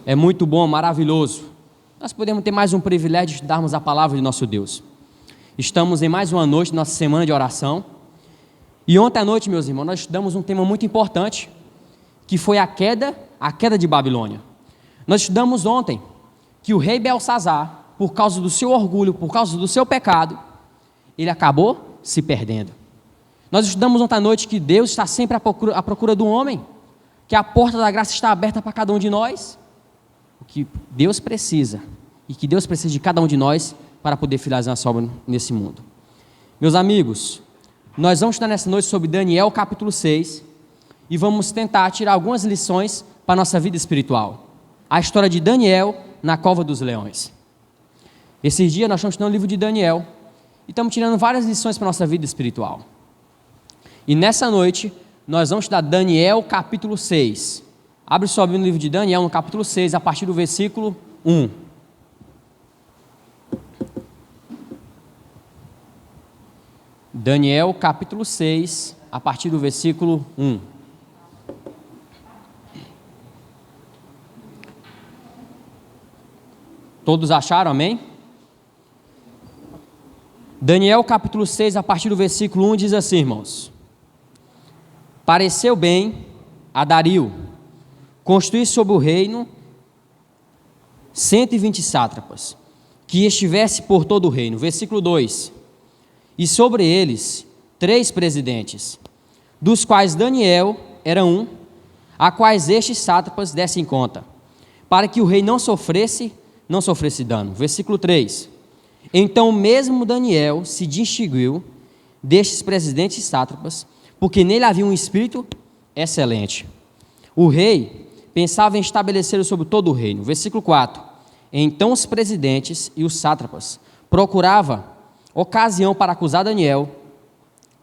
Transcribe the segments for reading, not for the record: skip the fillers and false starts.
É muito bom, maravilhoso. Nós podemos ter mais um privilégio de estudarmos a palavra de nosso Deus. Estamos em mais uma noite, nossa semana de oração. E ontem à noite, meus irmãos, nós estudamos um tema muito importante, que foi a queda de Babilônia. Nós estudamos ontem que o rei Belsazar, por causa do seu orgulho, por causa do seu pecado, ele acabou se perdendo. Nós estudamos ontem à noite que Deus está sempre à procura do homem, que a porta da graça está aberta para cada um de nós. O que Deus precisa, e que Deus precisa de cada um de nós para poder finalizar a sua obra nesse mundo. Meus amigos, nós vamos estudar nessa noite sobre Daniel capítulo 6 e vamos tentar tirar algumas lições para a nossa vida espiritual. A história de Daniel na cova dos leões. Esses dias nós estamos estudando o livro de Daniel e estamos tirando várias lições para a nossa vida espiritual. E nessa noite nós vamos estudar Daniel capítulo 6. Abre sua Bíblia no livro de Daniel, no capítulo 6, a partir do versículo 1. Daniel, capítulo 6, a partir do versículo 1. Todos acharam, amém? Daniel, capítulo 6, a partir do versículo 1, diz assim, irmãos: Pareceu bem a Dario construir sobre o reino 120 sátrapas, que estivesse por todo o reino. Versículo 2: E sobre eles 3 presidentes, dos quais Daniel era um, a quais estes sátrapas dessem conta, para que o rei não sofresse dano. Versículo 3: Então mesmo Daniel se distinguiu destes presidentes sátrapas, porque nele havia um espírito excelente. O rei pensava em estabelecer sobre todo o reino. Versículo 4: Então os presidentes e os sátrapas procuravam ocasião para acusar Daniel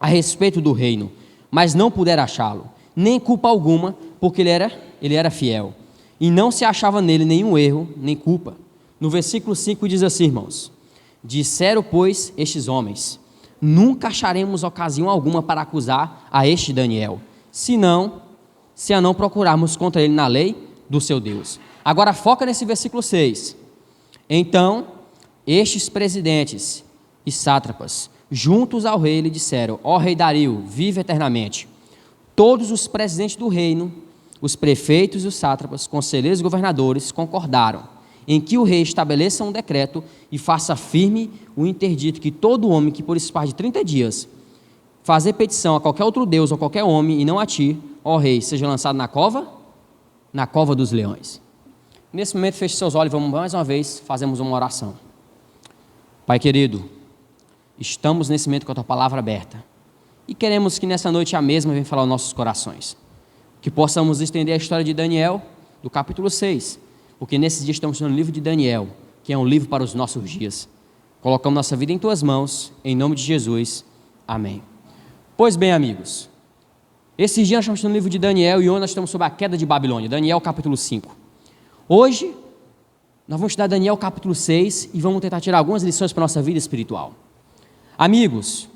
a respeito do reino, mas não puderam achá-lo, nem culpa alguma, porque ele era fiel, e não se achava nele nenhum erro, nem culpa. No versículo 5 diz assim, irmãos: Disseram, pois, estes homens: Nunca acharemos ocasião alguma para acusar a este Daniel, se a não procurarmos contra ele na lei do seu Deus. Agora foca nesse versículo 6. Então, estes presidentes e sátrapas, juntos ao rei, lhe disseram: Ó rei Dario, vive eternamente. Todos os presidentes do reino, os prefeitos e os sátrapas, conselheiros e governadores, concordaram em que o rei estabeleça um decreto e faça firme o interdito que todo homem que por espaço de 30 dias fazer petição a qualquer outro deus ou qualquer homem, e não a ti, ó rei, seja lançado na cova dos leões. Nesse momento, feche seus olhos e vamos mais uma vez fazermos uma oração. Pai querido, estamos nesse momento com a tua palavra aberta e queremos que nessa noite a mesma venha falar aos nossos corações, que possamos estender a história de Daniel do capítulo 6, porque nesses dias estamos no livro de Daniel, que é um livro para os nossos dias. Colocamos nossa vida em tuas mãos, em nome de Jesus, amém. Pois bem, amigos, esses dias nós estamos no livro de Daniel e hoje nós estamos sobre a queda de Babilônia, Daniel capítulo 5. Hoje nós vamos estudar Daniel capítulo 6 e vamos tentar tirar algumas lições para a nossa vida espiritual. Amigos,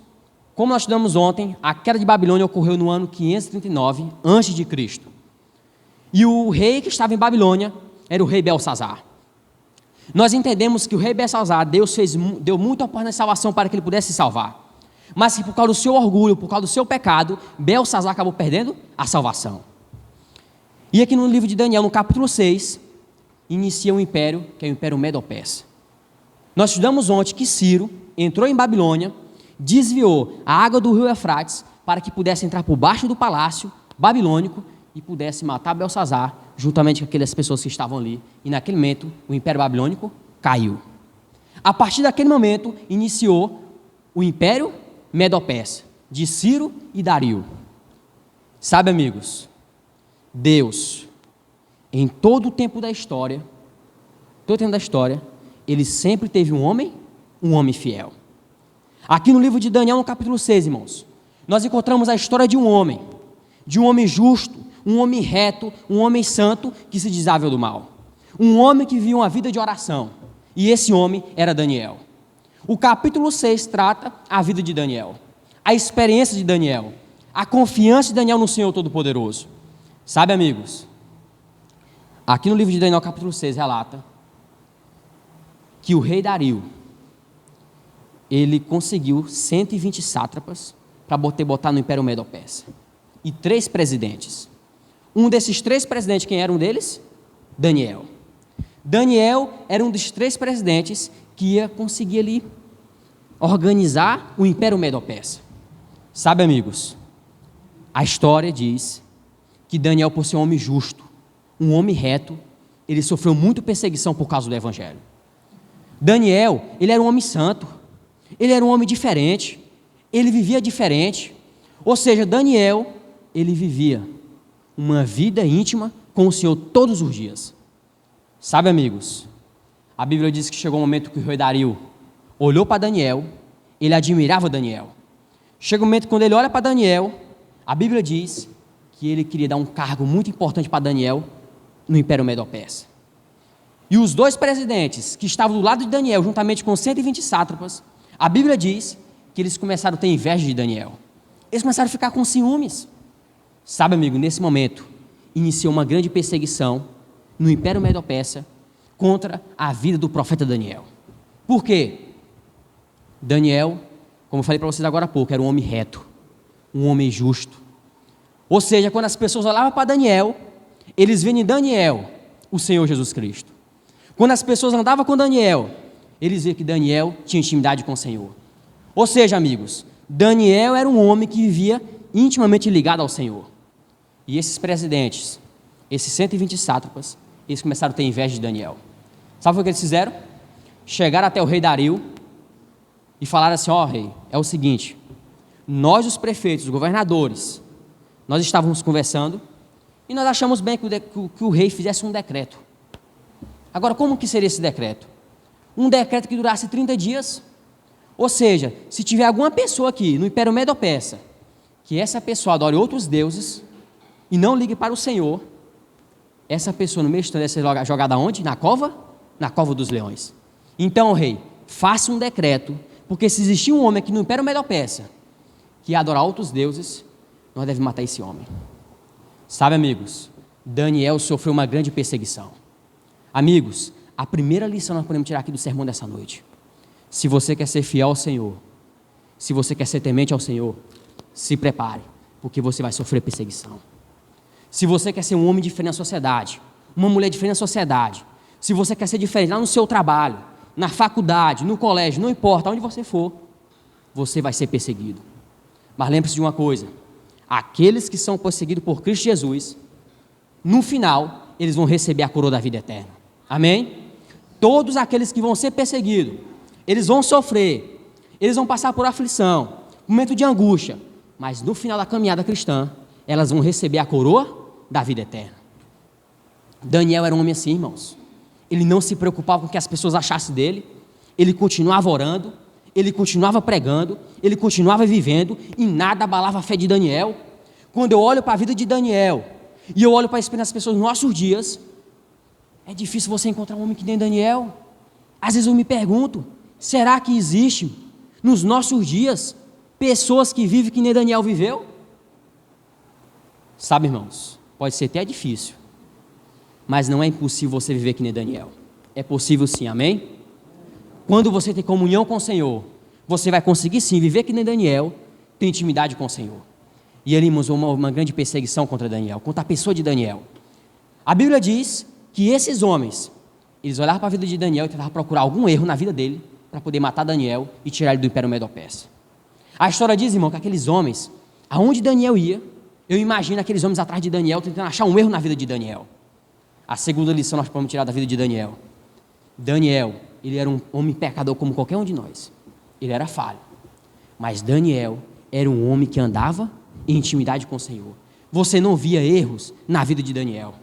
como nós estudamos ontem, a queda de Babilônia ocorreu no ano 539 a.C. E o rei que estava em Babilônia era o rei Belsazar. Nós entendemos que o rei Belsazar, Deus deu muita oportunidade de salvação para que ele pudesse se salvar, mas que por causa do seu orgulho, por causa do seu pecado, Belsazar acabou perdendo a salvação. E aqui no livro de Daniel, no capítulo 6, inicia um império, que é o Império Medo-Persa. Nós estudamos ontem que Ciro entrou em Babilônia, desviou a água do rio Eufrates para que pudesse entrar por baixo do palácio babilônico e pudesse matar Belsazar, juntamente com aquelas pessoas que estavam ali. E naquele momento, o Império Babilônico caiu. A partir daquele momento, iniciou o Império Medo-Persa, de Ciro e Dario. Sabe, amigos, Deus, em todo o tempo da história, ele sempre teve um homem fiel. Aqui no livro de Daniel, no capítulo 6, irmãos, nós encontramos a história de um homem justo, um homem reto, um homem santo que se desviava do mal. Um homem que vivia uma vida de oração. E esse homem era Daniel. O capítulo 6 trata a vida de Daniel, a experiência de Daniel, a confiança de Daniel no Senhor Todo-Poderoso. Sabe, amigos, Aqui no livro de Daniel, capítulo 6, relata que o rei Dario, ele conseguiu 120 sátrapas para botar no Império Medo-Persa. E 3 presidentes. Um desses 3 presidentes, quem era um deles? Daniel. Daniel era um dos 3 presidentes que ia conseguir ali organizar o Império Medo-Persa. Sabe, amigos, a história diz que Daniel, por ser um homem justo, um homem reto, ele sofreu muita perseguição por causa do Evangelho. Daniel, ele era um homem santo, ele era um homem diferente, ele vivia diferente. Ou seja, Daniel, ele vivia uma vida íntima com o Senhor todos os dias. Sabe, amigos, a Bíblia diz que chegou um momento que o rei Dario olhou para Daniel, ele admirava Daniel. Chega um momento quando ele olha para Daniel, a Bíblia diz que ele queria dar um cargo muito importante para Daniel no Império Medo-Persa. E os 2 presidentes que estavam do lado de Daniel, juntamente com 120 sátrapas, a Bíblia diz que eles começaram a ter inveja de Daniel. Eles começaram a ficar com ciúmes. Sabe, amigo, nesse momento, iniciou uma grande perseguição no Império Medo-Persa contra a vida do profeta Daniel. Por quê? Daniel, como eu falei para vocês agora há pouco, era um homem reto, um homem justo. Ou seja, quando as pessoas olhavam para Daniel, eles viam em Daniel o Senhor Jesus Cristo. Quando as pessoas andavam com Daniel, eles viam que Daniel tinha intimidade com o Senhor. Ou seja, amigos, Daniel era um homem que vivia intimamente ligado ao Senhor. E esses presidentes, esses 120 sátrapas, eles começaram a ter inveja de Daniel. Sabe o que eles fizeram? Chegaram até o rei Dario e falaram assim: ó rei, é o seguinte, nós os prefeitos, os governadores, nós estávamos conversando e nós achamos bem que o rei fizesse um decreto. Agora, como que seria esse decreto? Um decreto que durasse 30 dias. Ou seja, se tiver alguma pessoa aqui no Império Medo-Persa, que essa pessoa adore outros deuses e não ligue para o Senhor, essa pessoa no meio deve ser jogada onde? Na cova? Na cova dos leões. Então, rei, faça um decreto, porque se existir um homem aqui no Império Medo-Persa que adorar outros deuses, nós devemos matar esse homem. Sabe, amigos, Daniel sofreu uma grande perseguição. Amigos, a primeira lição nós podemos tirar aqui do sermão dessa noite: se você quer ser fiel ao Senhor, se você quer ser temente ao Senhor, se prepare, porque você vai sofrer perseguição. Se você quer ser um homem diferente na sociedade, uma mulher diferente na sociedade, se você quer ser diferente lá no seu trabalho, na faculdade, no colégio, não importa onde você for, você vai ser perseguido. Mas lembre-se de uma coisa: aqueles que são perseguidos por Cristo Jesus, no final, eles vão receber a coroa da vida eterna. Amém? Todos aqueles que vão ser perseguidos, eles vão sofrer, eles vão passar por aflição, momento de angústia, mas no final da caminhada cristã, elas vão receber a coroa da vida eterna. Daniel era um homem assim, irmãos. Ele não se preocupava com o que as pessoas achassem dele, ele continuava orando, ele continuava pregando, ele continuava vivendo, e nada abalava a fé de Daniel. Quando eu olho para a vida de Daniel, e eu olho para a experiência das pessoas nos nossos dias, é difícil você encontrar um homem que nem Daniel. Às vezes eu me pergunto, será que existe nos nossos dias pessoas que vivem que nem Daniel viveu? Sabe, irmãos, pode ser até difícil, mas não é impossível você viver que nem Daniel. É possível sim, amém? Quando você tem comunhão com o Senhor, você vai conseguir sim viver que nem Daniel, ter intimidade com o Senhor. E ali, irmãos, uma grande perseguição contra Daniel, contra a pessoa de Daniel. A Bíblia diz que esses homens, eles olhavam para a vida de Daniel e tentavam procurar algum erro na vida dele, para poder matar Daniel e tirar ele do Império Medo-Persa. A história diz, irmão, que aqueles homens, aonde Daniel ia, eu imagino aqueles homens atrás de Daniel, tentando achar um erro na vida de Daniel. A segunda lição nós podemos tirar da vida de Daniel: Daniel, ele era um homem pecador como qualquer um de nós. Ele era falho. Mas Daniel era um homem que andava em intimidade com o Senhor. Você não via erros na vida de Daniel.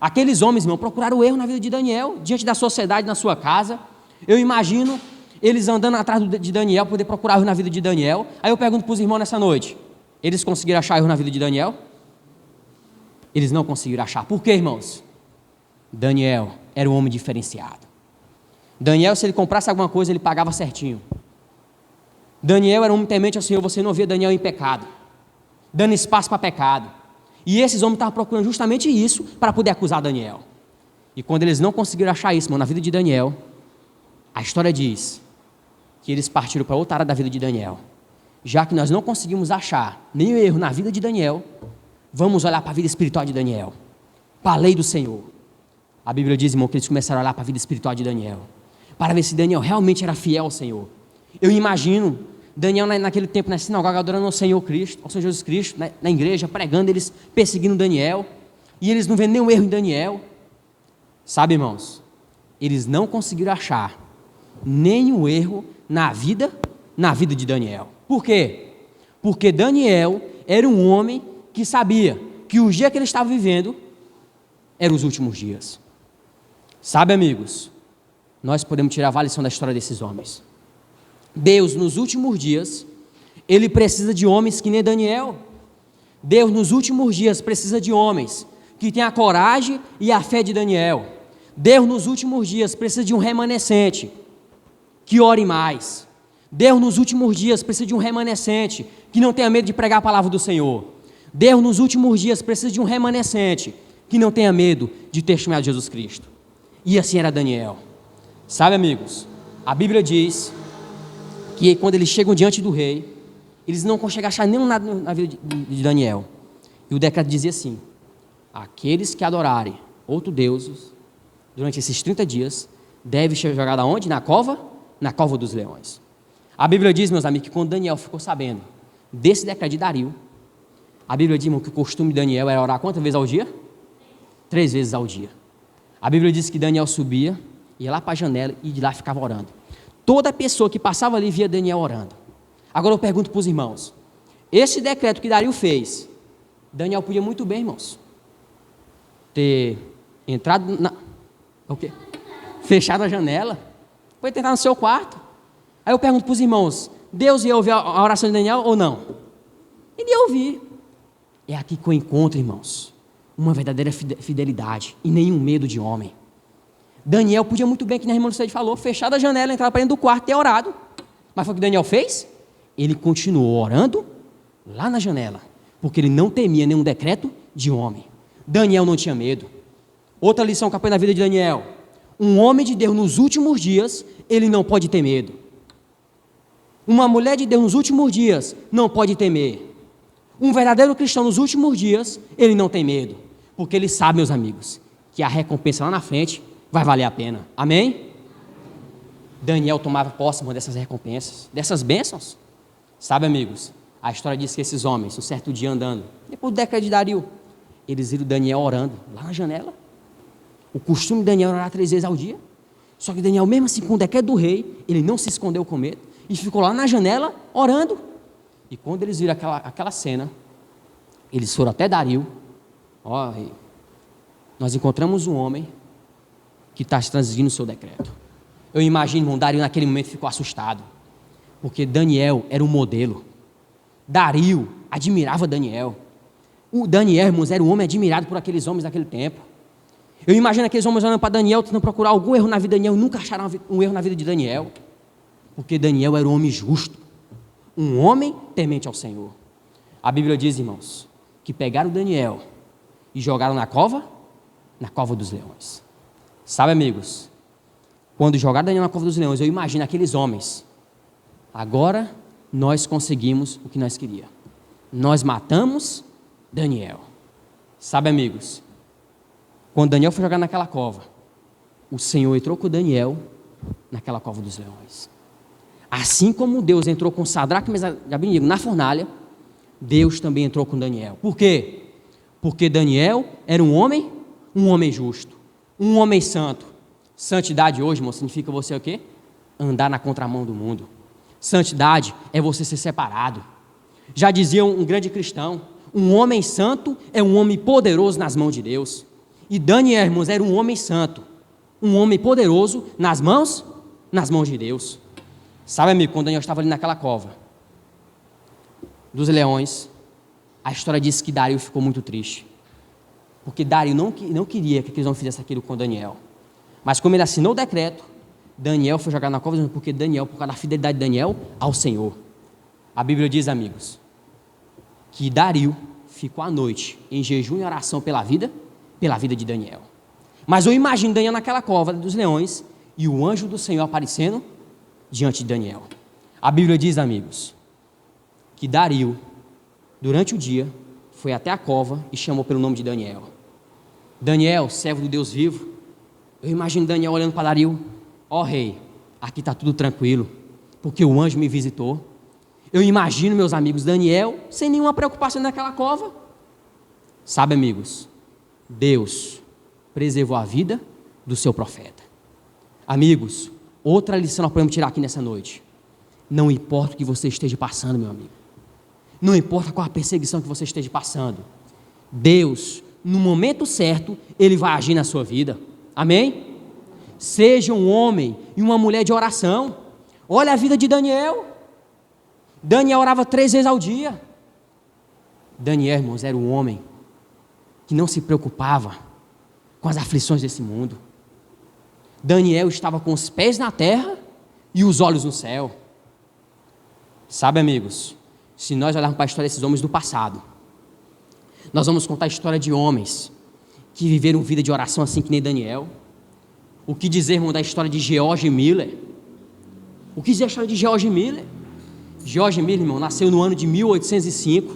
Aqueles homens, irmão, procuraram o erro na vida de Daniel, diante da sociedade, na sua casa. Eu imagino eles andando atrás de Daniel, poder procurar erro na vida de Daniel. Aí eu pergunto para os irmãos nessa noite: eles conseguiram achar erro na vida de Daniel? Eles não conseguiram achar. Por quê, irmãos? Daniel era um homem diferenciado. Daniel, se ele comprasse alguma coisa, ele pagava certinho. Daniel era um homem temente ao Senhor. Você não via Daniel em pecado, dando espaço para pecado. E esses homens estavam procurando justamente isso para poder acusar Daniel. E quando eles não conseguiram achar isso, na vida de Daniel, a história diz que eles partiram para outra área da vida de Daniel. Já que nós não conseguimos achar nenhum erro na vida de Daniel, vamos olhar para a vida espiritual de Daniel, para a lei do Senhor. A Bíblia diz, irmão, que eles começaram a olhar para a vida espiritual de Daniel, para ver se Daniel realmente era fiel ao Senhor. Eu imagino Daniel naquele tempo na sinagoga adorando ao Senhor Cristo, ao Senhor Jesus Cristo, na igreja, pregando, eles perseguindo Daniel, e eles não vendo nenhum erro em Daniel. Sabe, irmãos, eles não conseguiram achar nenhum erro na vida de Daniel. Por quê? Porque Daniel era um homem que sabia que o dia que ele estava vivendo eram os últimos dias. Sabe, amigos, nós podemos tirar a lição da história desses homens. Deus, nos últimos dias, Ele precisa de homens que nem Daniel. Deus, nos últimos dias, precisa de homens que tenham a coragem e a fé de Daniel. Deus, nos últimos dias, precisa de um remanescente que ore mais. Deus, nos últimos dias, precisa de um remanescente que não tenha medo de pregar a palavra do Senhor. Deus, nos últimos dias, precisa de um remanescente que não tenha medo de testemunhar de Jesus Cristo. E assim era Daniel. Sabe, amigos, a Bíblia diz que quando eles chegam diante do rei, eles não conseguem achar nenhum nada na vida de Daniel. E o decreto dizia assim: aqueles que adorarem outro deuses durante esses 30 dias devem ser jogados aonde? Na cova? Na cova dos leões. A Bíblia diz, meus amigos, que quando Daniel ficou sabendo desse decreto de Dario, a Bíblia diz, irmão, que o costume de Daniel era orar quantas vezes ao dia? 3 vezes ao dia. A Bíblia diz que Daniel subia, ia lá para a janela e de lá ficava orando. Toda pessoa que passava ali via Daniel orando. Agora eu pergunto para os irmãos, esse decreto que Dario fez, Daniel podia muito bem, irmãos, ter entrado o quê? Fechado a janela, foi tentar no seu quarto. Aí eu pergunto para os irmãos, Deus ia ouvir a oração de Daniel ou não? Ele ia ouvir. É aqui que eu encontro, irmãos, uma verdadeira fidelidade e nenhum medo de homem. Daniel podia muito bem, que na irmã Lucete falou, fechado a janela, entrar para dentro do quarto e ter orado. Mas foi o que Daniel fez? Ele continuou orando lá na janela, porque ele não temia nenhum decreto de homem. Daniel não tinha medo. Outra lição que aprende na vida de Daniel: um homem de Deus nos últimos dias, ele não pode ter medo. Uma mulher de Deus nos últimos dias não pode temer. Um verdadeiro cristão nos últimos dias, ele não tem medo, porque ele sabe, meus amigos, que a recompensa lá na frente vai valer a pena. Amém? Daniel tomava posse dessas recompensas, dessas bênçãos. Sabe, amigos, a história diz que esses homens, um certo dia andando, depois do decreto de Dario, eles viram Daniel orando lá na janela. O costume de Daniel era orar 3 vezes ao dia. Só que Daniel, mesmo assim, com o decreto do rei, ele não se escondeu com medo e ficou lá na janela orando. E quando eles viram aquela cena, eles foram até Dario. Ó, rei, nós encontramos um homem que está transgredindo o seu decreto. Eu imagino, irmão, Dario naquele momento ficou assustado, porque Daniel era um modelo. Dario admirava Daniel. O Daniel, irmãos, era um homem admirado por aqueles homens daquele tempo. Eu imagino aqueles homens olhando para Daniel, tentando procurar algum erro na vida de Daniel, e nunca acharam um erro na vida de Daniel, porque Daniel era um homem justo, um homem temente ao Senhor. A Bíblia diz, irmãos, que pegaram Daniel e jogaram na cova dos leões. Sabe, amigos, quando jogaram Daniel na cova dos leões, eu imagino aqueles homens: agora nós conseguimos o que nós queríamos. Nós matamos Daniel. Sabe, amigos, quando Daniel foi jogado naquela cova, o Senhor entrou com Daniel naquela cova dos leões. Assim como Deus entrou com Sadraque, Mesaque e Abednego na fornalha, Deus também entrou com Daniel. Por quê? Porque Daniel era um homem justo, um homem santo. Santidade hoje, irmão, significa você o quê? Andar na contramão do mundo. Santidade é você ser separado. Já dizia um grande cristão: um homem santo é um homem poderoso nas mãos de Deus. E Daniel, irmãos, era um homem santo, um homem poderoso nas mãos de Deus. Sabe, amigo, quando Daniel estava ali naquela cova dos leões, a história diz que Dario ficou muito triste, porque Dario não queria que aqueles homens fizessem aquilo com Daniel. Mas como ele assinou o decreto, Daniel foi jogado na cova, porque Daniel, por causa da fidelidade de Daniel ao Senhor. A Bíblia diz, amigos, que Dario ficou a noite em jejum e oração pela vida de Daniel. Mas eu imagino Daniel naquela cova dos leões e o anjo do Senhor aparecendo diante de Daniel. A Bíblia diz, amigos, que Dario, durante o dia, foi até a cova e chamou pelo nome de Daniel. Daniel, servo do Deus vivo. Eu imagino Daniel olhando para Dario: ó rei, aqui está tudo tranquilo, porque o anjo me visitou. Eu imagino, meus amigos, Daniel sem nenhuma preocupação naquela cova. Sabe, amigos, Deus preservou a vida do seu profeta. Amigos, outra lição nós podemos tirar aqui nessa noite: não importa o que você esteja passando, meu amigo, não importa qual a perseguição que você esteja passando, Deus, no momento certo, Ele vai agir na sua vida. Amém? Seja um homem e uma mulher de oração. Olha a vida de Daniel. Daniel orava 3 vezes ao dia. Daniel, irmãos, era um homem que não se preocupava com as aflições desse mundo. Daniel estava com os pés na terra e os olhos no céu. Sabe, amigos, se nós olharmos para a história desses homens do passado, nós vamos contar a história de homens que viveram vida de oração assim que nem Daniel. O que dizer, irmão, da história de George Miller? O que dizer a história de George Miller? George Miller, irmão, nasceu no ano de 1805,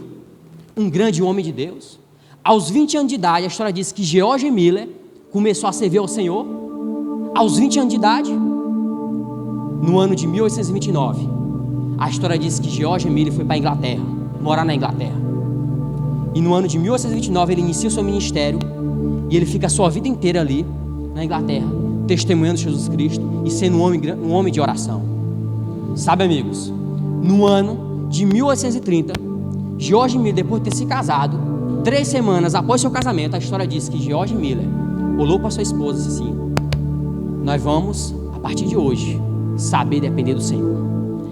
um grande homem de Deus. Aos 20 anos de idade, a história diz que George Miller começou a servir ao Senhor. Aos 20 anos de idade, no ano de 1829, a história diz que George Miller foi para a Inglaterra, morar na Inglaterra. E no ano de 1829 ele inicia o seu ministério e ele fica a sua vida inteira ali na Inglaterra, testemunhando Jesus Cristo e sendo um homem de oração. Sabe, amigos, no ano de 1830, George Miller, depois de ter se casado, 3 semanas após seu casamento, a história diz que George Miller olhou para sua esposa e disse assim: nós vamos, a partir de hoje, saber depender do Senhor.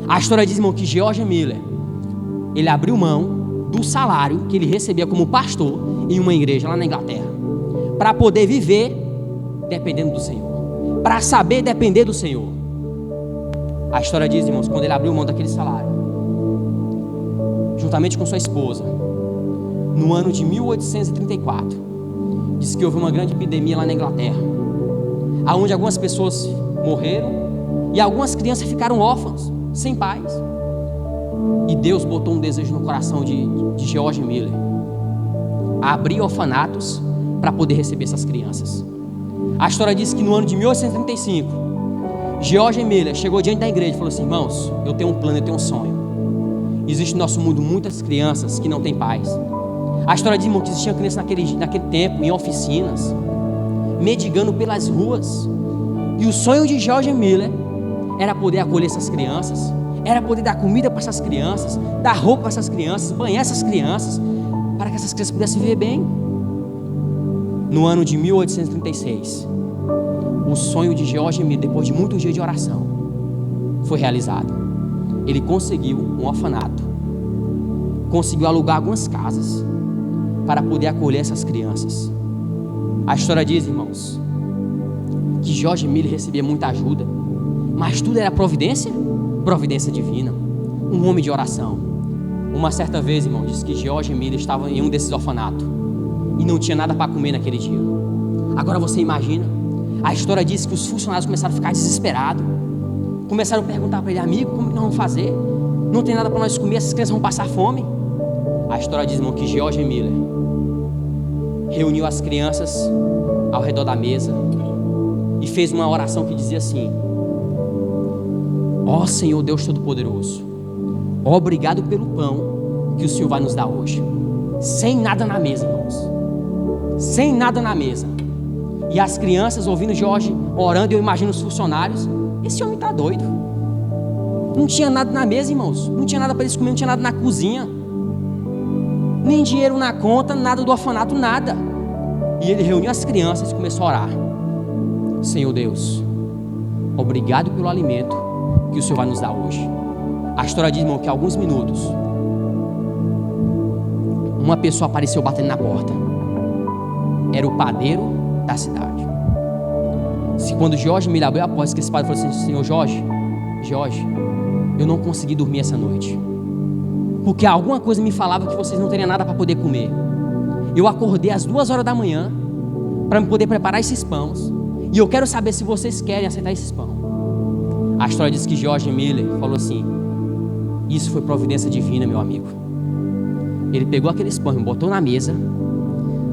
A história diz, irmão, que George Miller, ele abriu mão do salário que ele recebia como pastor em uma igreja lá na Inglaterra, para poder viver dependendo do Senhor, para saber depender do Senhor. A história diz, irmãos, quando ele abriu mão daquele salário, juntamente com sua esposa, no ano de 1834, diz que houve uma grande epidemia lá na Inglaterra, aonde algumas pessoas morreram e algumas crianças ficaram órfãs, sem pais. E Deus botou um desejo no coração de George Miller: abrir orfanatos para poder receber essas crianças. A história diz que no ano de 1835, George Miller chegou diante da igreja e falou assim: irmãos, eu tenho um plano, eu tenho um sonho. Existe no nosso mundo muitas crianças que não têm pais. A história diz, irmão, que existiam crianças naquele tempo, em oficinas, mendigando pelas ruas. E o sonho de George Miller era poder acolher essas crianças, era poder dar comida para essas crianças, dar roupa para essas crianças, banhar essas crianças, para que essas crianças pudessem viver bem. No ano de 1836, o sonho de George Miller, depois de muitos dias de oração, foi realizado. Ele conseguiu um orfanato, conseguiu alugar algumas casas para poder acolher essas crianças. A história diz, irmãos, que George Miller recebia muita ajuda, mas tudo era providência divina, um homem de oração. Uma certa vez, irmão, diz que George Miller estava em um desses orfanatos e não tinha nada para comer naquele dia. Agora você imagina, a história diz que os funcionários começaram a ficar desesperados, começaram a perguntar para ele: amigo, como que nós vamos fazer? Não tem nada para nós comer, essas crianças vão passar fome. A história diz, irmão, que George Miller reuniu as crianças ao redor da mesa e fez uma oração que dizia assim: ó Senhor Deus Todo-Poderoso, obrigado pelo pão que o Senhor vai nos dar hoje. Sem nada na mesa, irmãos, sem nada na mesa. E as crianças ouvindo George orando, eu imagino os funcionários: esse homem está doido. Não tinha nada na mesa, irmãos, não tinha nada para eles comer, não tinha nada na cozinha, nem dinheiro na conta, nada do orfanato, nada. E ele reuniu as crianças e começou a orar: Senhor Deus, obrigado pelo alimento que o Senhor vai nos dar hoje. A história diz, irmão, que há alguns minutos uma pessoa apareceu batendo na porta. Era o padeiro da cidade. Quando George Miller abriu a porta, esse padre falou assim: Senhor Jorge, eu não consegui dormir essa noite, porque alguma coisa me falava que vocês não teriam nada para poder comer. Eu acordei às 2 horas da manhã para me poder preparar esses pães. E eu quero saber se vocês querem aceitar esses pães. A história diz que George Miller falou assim: isso foi providência divina, meu amigo. Ele pegou aqueles pães, botou na mesa.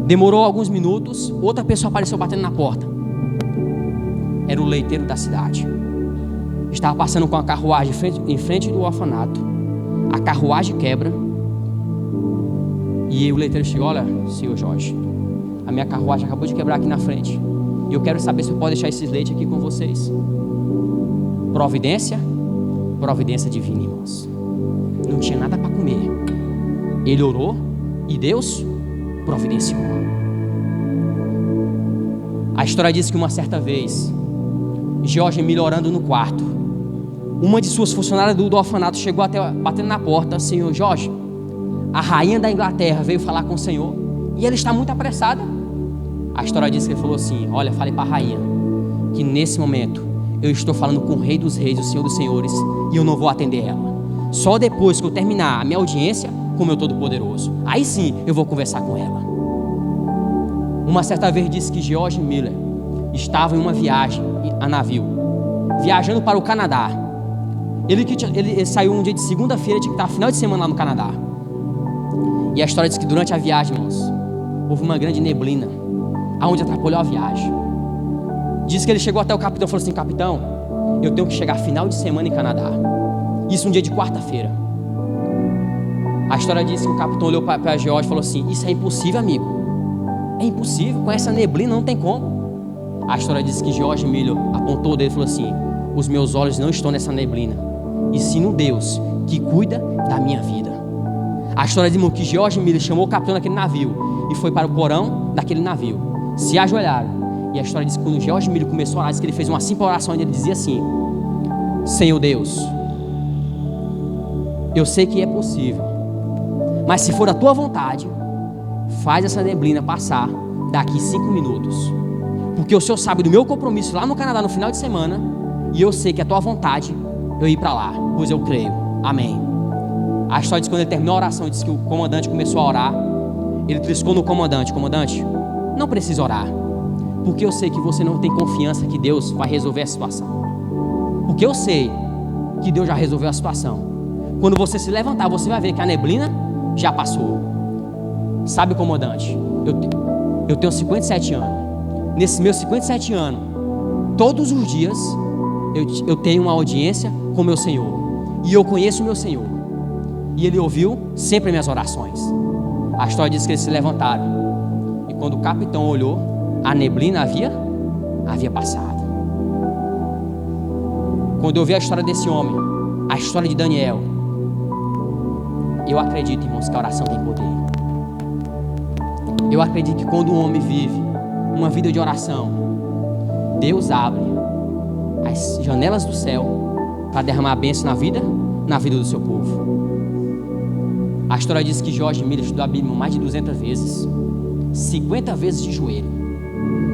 Demorou alguns minutos, outra pessoa apareceu batendo na porta. Era o leiteiro da cidade. Estava passando com a carruagem em frente do orfanato. A carruagem quebra. E o leiteiro chegou: olha, senhor Jorge, a minha carruagem acabou de quebrar aqui na frente. E eu quero saber se eu posso deixar esses leites aqui com vocês. Providência? Providência divina, irmãos. Não tinha nada para comer. Ele orou e Deus providenciou. A história diz que uma certa vez, George Miller orando no quarto, uma de suas funcionárias do orfanato chegou até batendo na porta: senhor Jorge, a rainha da Inglaterra veio falar com o senhor e ela está muito apressada. A história diz que ele falou assim: olha, fale para a rainha que nesse momento eu estou falando com o rei dos reis, o senhor dos senhores, e eu não vou atender ela. Só depois que eu terminar a minha audiência com o meu Todo-Poderoso, aí sim eu vou conversar com ela. Uma certa vez disse que George Miller estava em uma viagem a navio, viajando para o Canadá. Ele saiu um dia de segunda-feira, tinha que estar final de semana lá no Canadá. E a história diz que durante a viagem, irmãos, houve uma grande neblina, aonde atrapalhou a viagem. Diz que ele chegou até o capitão e falou assim: capitão, eu tenho que chegar final de semana em Canadá. Isso um dia de quarta-feira. A história diz que o capitão olhou para George e falou assim: isso é impossível, amigo. É impossível, com essa neblina não tem como. A história diz que George Miller apontou o dedo e falou assim: os meus olhos não estão nessa neblina, e sim no Deus que cuida da minha vida. A história diz que George Miller chamou o capitão daquele navio e foi para o porão daquele navio. Se ajoelharam. E a história diz que quando George Miller começou a orar, diz que ele fez uma simples oração e ele dizia assim: Senhor Deus, eu sei que é possível, mas se for a tua vontade, faz essa neblina passar daqui 5 minutos, porque o Senhor sabe do meu compromisso lá no Canadá no final de semana, e eu sei que é a tua vontade eu ir para lá, pois eu creio. Amém. A história diz que quando ele terminou a oração, diz que o comandante começou a orar. Ele triscou no comandante: comandante, não precisa orar, porque eu sei que você não tem confiança que Deus vai resolver a situação. Porque eu sei que Deus já resolveu a situação. Quando você se levantar, você vai ver que a neblina já passou. Sabe, comandante, eu tenho 57 anos. Nesses meus 57 anos, todos os dias eu tenho uma audiência com meu Senhor. E eu conheço o meu Senhor. E Ele ouviu sempre minhas orações. A história diz que eles se levantaram. E quando o capitão olhou, a neblina havia passado. Quando eu vi a história desse homem, a história de Daniel, eu acredito, irmãos, que a oração tem poder. Eu acredito que quando um homem vive uma vida de oração, Deus abre as janelas do céu para derramar a bênção na vida do seu povo. A história diz que George Miller estudou a Bíblia mais de 200 vezes, 50 vezes de joelho.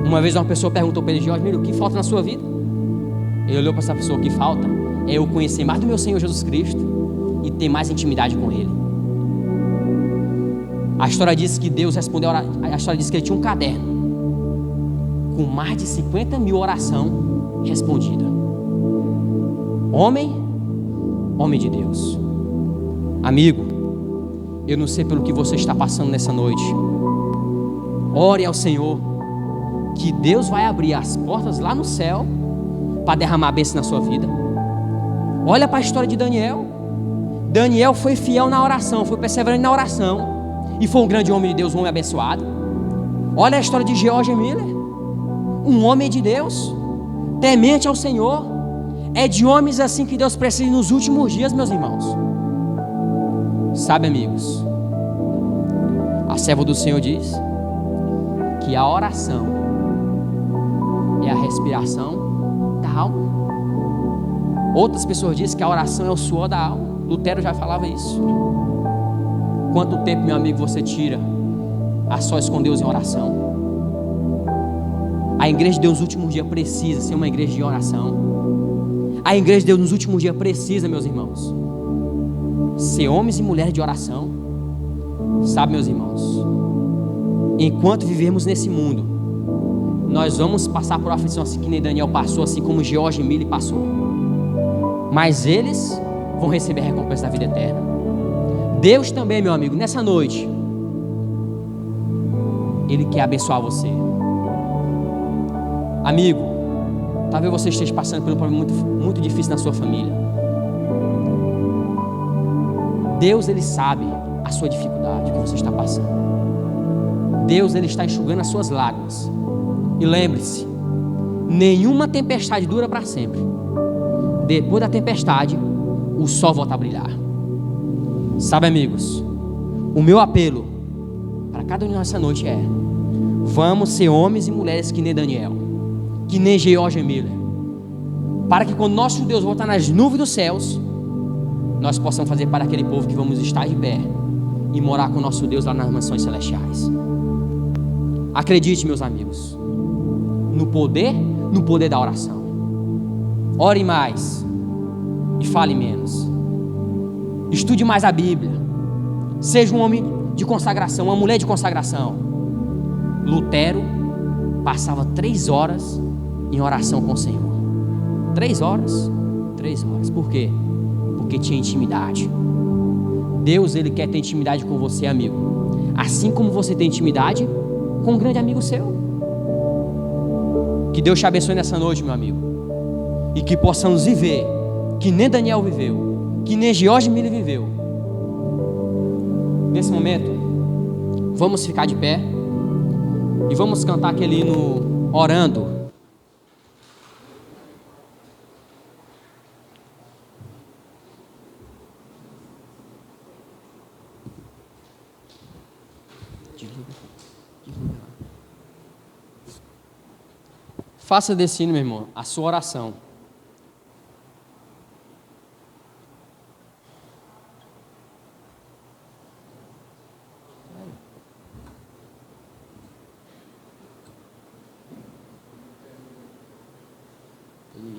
Uma vez uma pessoa perguntou para ele: George Miller, o que falta na sua vida? Ele olhou para essa pessoa: o que falta é eu conhecer mais do meu Senhor Jesus Cristo e ter mais intimidade com Ele. A história diz que Deus respondeu, a história diz que ele tinha um caderno com mais de 50 mil orações respondidas. Homem de Deus. Amigo, eu não sei pelo que você está passando nessa noite. Ore ao Senhor, que Deus vai abrir as portas lá no céu para derramar a bênção na sua vida. Olha para a história de Daniel. Daniel foi fiel na oração, foi perseverante na oração, e foi um grande homem de Deus, um homem abençoado. Olha a história de George Miller, um homem de Deus, temente ao Senhor. É de homens assim que Deus precisa nos últimos dias, meus irmãos. Sabe, amigos, a serva do Senhor diz que a oração é a respiração da alma. Outras pessoas dizem que a oração é o suor da alma. Lutero já falava isso. Quanto tempo, meu amigo, você tira a sós com Deus em oração? A igreja de Deus nos últimos dias precisa ser uma igreja de oração. A igreja de Deus nos últimos dias precisa, meus irmãos, ser homens e mulheres de oração. Sabe, meus irmãos, enquanto vivemos nesse mundo, nós vamos passar por aflição assim que nem Daniel passou, assim como George Miller passou. Mas eles vão receber a recompensa da vida eterna. Deus também, meu amigo, nessa noite, Ele quer abençoar você. Amigo, talvez você esteja passando por um problema muito difícil na sua família. Deus, Ele sabe a sua dificuldade, o que você está passando. Deus, Ele está enxugando as suas lágrimas. E lembre-se, nenhuma tempestade dura para sempre. Depois da tempestade, o sol volta a brilhar. Sabe, amigos, o meu apelo para cada um de nós essa noite é: vamos ser homens e mulheres que nem Daniel, que nem George Miller, para que quando nosso Deus voltar nas nuvens dos céus, nós possamos fazer para aquele povo que vamos estar de pé e morar com nosso Deus lá nas mansões celestiais. Acredite, meus amigos, no poder da oração. Ore mais e fale menos. Estude mais a Bíblia. Seja um homem de consagração, uma mulher de consagração. Lutero passava 3 horas em oração com o Senhor. 3 horas. 3 horas. Por quê? Porque tinha intimidade. Deus, Ele quer ter intimidade com você, amigo, assim como você tem intimidade com um grande amigo seu. Que Deus te abençoe nessa noite, meu amigo, e que possamos viver que nem Daniel viveu, que nem George Miller viveu. Nesse momento, vamos ficar de pé e vamos cantar aquele hino orando. Faça desse hino, meu irmão, a sua oração.